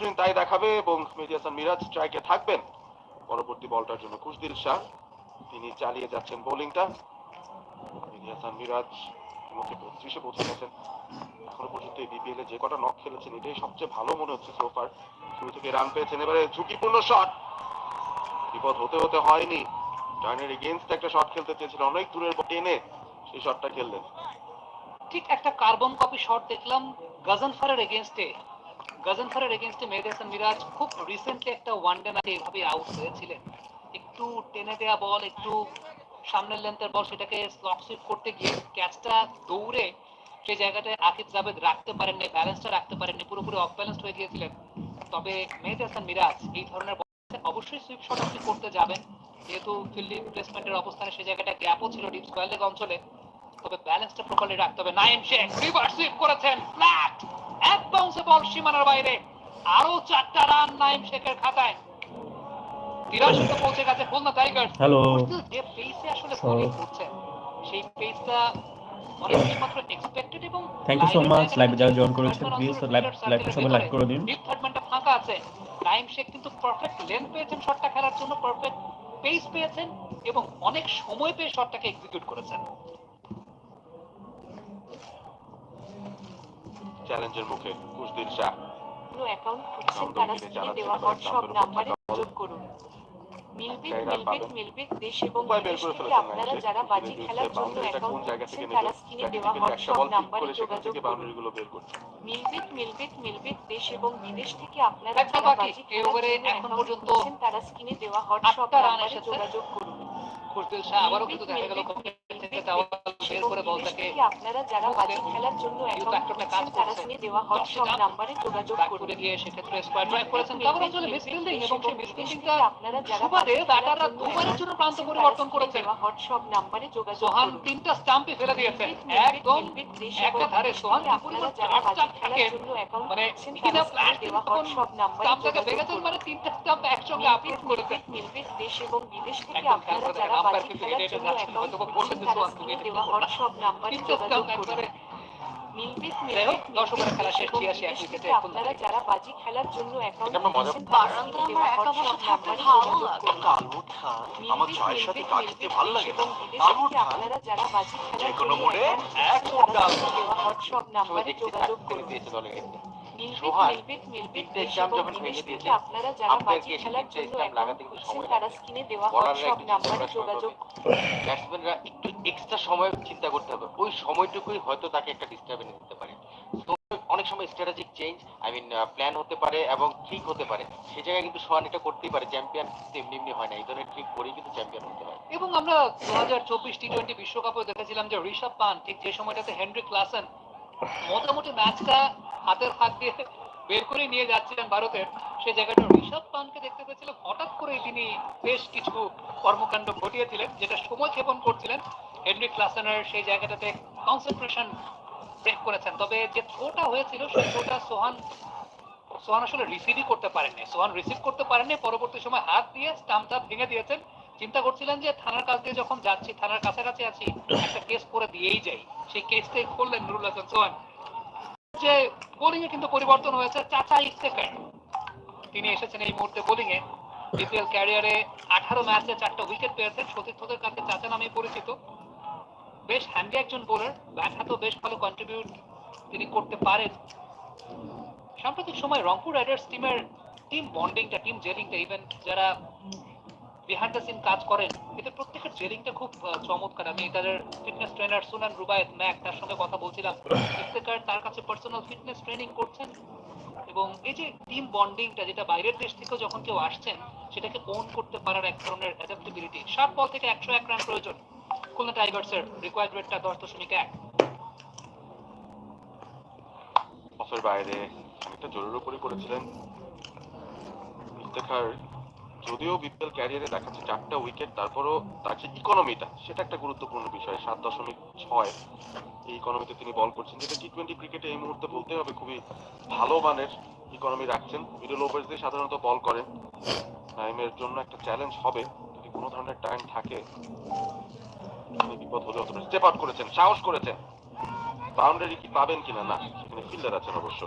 Screen তাই দেখাবে এবং মেহেদী হাসান মিরাজ স্ট্রাইকে থাকবেন পরবর্তী বলটার জন্য। খুশদিল শাহ তিনি চালিয়ে যাচ্ছেন বোলিংটা। মেহেদী হাসান মিরাজ ইতিমধ্যে 32-এ পৌঁছে গেছেন। এখনো পর্যন্ত এই বিপিএল এ যে কটা নক খেলেছেন এটাই সবচেয়ে ভালো মনে হচ্ছে সোফার। শুরু থেকে রান পেয়েছেন, এবারে ঝুঁকিপূর্ণ শট, বিপদ হতে হতে হয়নি। টার্নের এগেইনস্ট একটা শট খেলতে চেয়েছিলেন, অনেক দূরের টেনে সেই শটটা খেললেন। ঠিক একটা কার্বন কপি শট দেখলাম গাজনফারের এগেইনস্টে। গাজনফারের এগেইনস্টে মেহেদী হাসান মিরাজ খুব রিসেন্টলি একটা ওয়ানডে ম্যাচে এভাবে আউট হয়েছিলেন। একটু টেনে দেয়া বল, একটু সামনের লেন্থের বল, সেটাকে স্লক সুইপ করতে গিয়ে ক্যাচটা দৌড়ে সেই জায়গাটায় আকিব জাভেদ রাখতে পারেননি, ব্যালেন্সটা রাখতে পারেননি, পুরোপুরি অফ ব্যালেন্সড হয়ে গিয়েছিলেন। তবে মেহেদী হাসান মিরাজ এই ধরনের অবশ্যই সুইপ শট আপনি করতে যাবেন, যেহেতু ফিল্ডিং প্লেসমেন্টের অবস্থানে সেই জায়গাটা গ্যাপও ছিল ডিপ স্কয়ার লেগ অঞ্চলে। তবে ব্যালেন্সটা প্রপারলি রাখতে হবে। নাইম শেখ রিভার্স সুইপ করেছেন, ফ্ল্যাট এক বাউন্সে বল সীমানার বাইরে। আরো 4টা রান নাইম শেখের খাতায়। 83 পৌঁছে গেছে খুলনা টাইগার্স। হ্যালো, যে পেসে আসলে বোলিং করছেন সেই পেসটা অনেক বেশি মাত্র এক্সপেক্টেড। এবং থ্যাংক ইউ সো মাচ। লাইভে যারা জয়েন করেছেন প্লিজ লাইভটা সবাই লাইক করে দিন। ডিপ থার্ডম্যানটা ফাঁকা আছে। নাইম শেখ কিন্তু পারফেক্ট লেন্থ পেয়েছেন শটটা খেলার জন্য, পারফেক্ট পেস পেয়েছেন এবং অনেক সময় পেয়ে শটটাকে এক্সিকিউট করেছেন। চ্যালেঞ্জের মুখে খুশদিল শাহ। অ্যাকাউন্ট খুলছেন তারা স্ক্রিনে দেওয়া হোয়াটসঅ্যাপ নাম্বারে যোগ করুন। মিলবিট দেশ এবং বিদেশ থেকে আপনারা যারা বাজি খেলার জন্য অ্যাকাউন্ট খুলছেন তারা স্ক্রিনে দেওয়া হোয়াটসঅ্যাপ নাম্বারে যোগাযোগ করুন। মিলবিট দেশ এবং বিদেশ থেকে আপনারা যারা বাজি খেলার জন্য অ্যাকাউন্ট খুলছেন তারা স্ক্রিনে দেওয়া হোয়াটসঅ্যাপ নাম্বারে যোগাযোগ করুন। খুশদিল শাহ আবারও কিন্তু দেখা গেল আপনারা যারা বাজি খেলার জন্য অ্যাকাউন্ট খুলছেন তারা স্ক্রিনে দেওয়া হোয়াটসঅ্যাপ নাম্বারে যোগাযোগ করুন। সেক্ষেত্রে স্কোয়ার ড্রাইভ করেছেন কভার অঞ্চলে মিসফিল্ডিং এবং সেই মিসফিল্ডিংটা আপনারা যারা বাজি ব্যাটাররা দুবারের জন্য প্রান্ত পরিবর্তন করেছেন। হোয়াটসঅ্যাপ নাম্বারে যোগাযোগ সোহান করুন। 3টা স্টাম্পই ফেলে দিয়েছেন একদম একটা ধারে। সোহান আপনারা যারা বাজি খেলার জন্য অ্যাকাউন্ট খুলছেন তারা স্ক্রিনে দেওয়া হোয়াটসঅ্যাপ নাম্বারে যোগাযোগ করুন। মানে 3টা স্টাম্প একসঙ্গে আপলোড করেছেন। মিলবিট দেশ এবং বিদেশ থেকে আপনারা যারা বাজি খেলার জন্য অ্যাকাউন্ট খুলছেন তারা স্ক্রিনে দেওয়া হোয়াটসঅ্যাপ নাম্বারে যোগাযোগ করুন। মিলবিট দর্শকের খেলা শেষ 86 উইকেটে আপনারা যারা বাজি খেলার জন্য অ্যাকাউন্ট খুলছেন তারা স্ক্রিনে দেওয়া হোয়াটসঅ্যাপ নাম্বারে যোগাযোগ করুন। আমার চায়ের সাথে কাটতে ভালো লাগে এবং বিদেশ থেকে আপনারা যারা বাজি খেলার জন্য অ্যাকাউন্ট খুলছেন তারা স্ক্রিনে দেওয়া হোয়াটসঅ্যাপ নাম্বারে যোগাযোগ করুন। মিলবিট দেশ এবং বিদেশ থেকে আপনারা যারা বাজি খেলার জন্য অ্যাকাউন্ট খুলছেন তারা স্ক্রিনে দেওয়া হোয়াটসঅ্যাপ নাম্বারে যোগাযোগ করুন। ব্যাটসম্যানরা একটু এক্সট্রা সময় চিন্তা করতে হবে, ওই সময়টুকুই হয়তো তাকে একটা ডিস্টার্বেন্স দিতে পারে। তো অনেক সময় স্ট্র্যাটেজিক চেঞ্জ প্ল্যান হতে পারে এবং ঠিক হতে পারে, সেই জায়গায় কিন্তু সোহান এটা করতেই পারে। চ্যাম্পিয়ন এমনি এমনি হয় না, এই ধরনের ট্রিক করেই কিন্তু চ্যাম্পিয়ন হতে হয়। এবং আমরা 2024 টি20 বিশ্বকাপে দেখেছিলাম যে ঋষভ পান্ট ঠিক যে সময়টাতে হেনরি ক্লাসেন মোটামুটি ম্যাচটা হাতের ফাঁক দিয়ে বের করে নিয়ে যাচ্ছিলেন ভারতের, সেই জায়গাটা ঋষভ পান্টকে দেখতে পেয়েছিলাম হঠাৎ করেই তিনি বেশ কিছু কর্মকাণ্ড ঘটিয়েছিলেন যেটা সময় ক্ষেপণ করছিলেন। হেনরি ক্লাসেনের সেই জায়গাটাতে কনসেন্ট্রেশন ব্রেক করেছেন। তবে যে থ্রোটা হয়েছিল সেই থ্রোটা সোহান আসলে রিসিভই করতে পারেননি। সোহান রিসিভ করতে পারেননি, পরবর্তী সময় হাত দিয়ে স্টাম্পটা ভেঙে দিয়েছেন। চিন্তা করছিলেন যে থানার কাছ দিয়ে যখন যাচ্ছি, থানার কাছাকাছি আছি, একটা কেস করে দিয়েই যাই, সেই কেসটাই করলেন নুরুল হাসান সোহান। যে বোলিং এ কিন্তু পরিবর্তন হয়েছে, চাচা ইফতেখার তিনি এসেছেন এই মুহূর্তে বোলিং এ। বিপিএল ক্যারিয়ারে 18 ম্যাচে 4টা উইকেট পেয়েছেন, সতীর্থদের কাছে চাচা নামে পরিচিত। বেশ হ্যান্ডি একজন বোলার, ব্যাট হাতেও বেশ ভালো কন্ট্রিবিউট তিনি করতে পারেন। সাম্প্রতিক সময় রংপুর রাইডার্স টিমের টিম বন্ডিংটা, টিম জেলিংটা, ইভেন যারা বিহাইন্ড দ্য সিন কাজ করেন এদের প্রত্যেকের জেলিংটা খুব চমৎকার। আমি তাদের fitness trainer Sunan Rubayet Mac, তার সঙ্গে কথা বলছিলাম। ইফতেখার তার কাছে পার্সোনাল ফিটনেস ট্রেনিং করছেন এবং এই যে টিম বন্ডিংটা, যেটা বাইরের দেশ থেকে যখন কেউ আসছেন সেটাকে ওন করতে পারার এক ধরনের অ্যাডাপ্টেবিলিটি। 7 বল থেকে 101 রান প্রয়োজন। খুলনা টাইগার্সের রিকোয়ার্ড রেটটা 10.1। অফের বাইরে অনেকটা জোরের উপরই করেছিলেন ইফতেখার। যদিও বিপিএল ক্যারিয়ারে দেখাচ্ছে 4টা উইকেট, তারপরও তার যে ইকোনমিটা সেটা একটা গুরুত্বপূর্ণ বিষয়। 7.6 এই ইকোনমিতে তিনি বল করছেন, যেটা টি20 ক্রিকেটে এই মুহূর্তে বলতে হবে খুবই ভালো মানের ইকোনমি রাখছেন। মিডল ওভার্স দিয়ে সাধারণত বল করেন। নাইমের জন্য একটা চ্যালেঞ্জ হবে, যদি কোনো ধরনের টাইম থাকে বিপদ হলে হতে পারে। স্টেপ আউট করেছেন, সাহস করেছেন, বাউন্ডারি কি পাবেন কিনা, না সেখানে ফিল্ডার আছেন অবশ্য।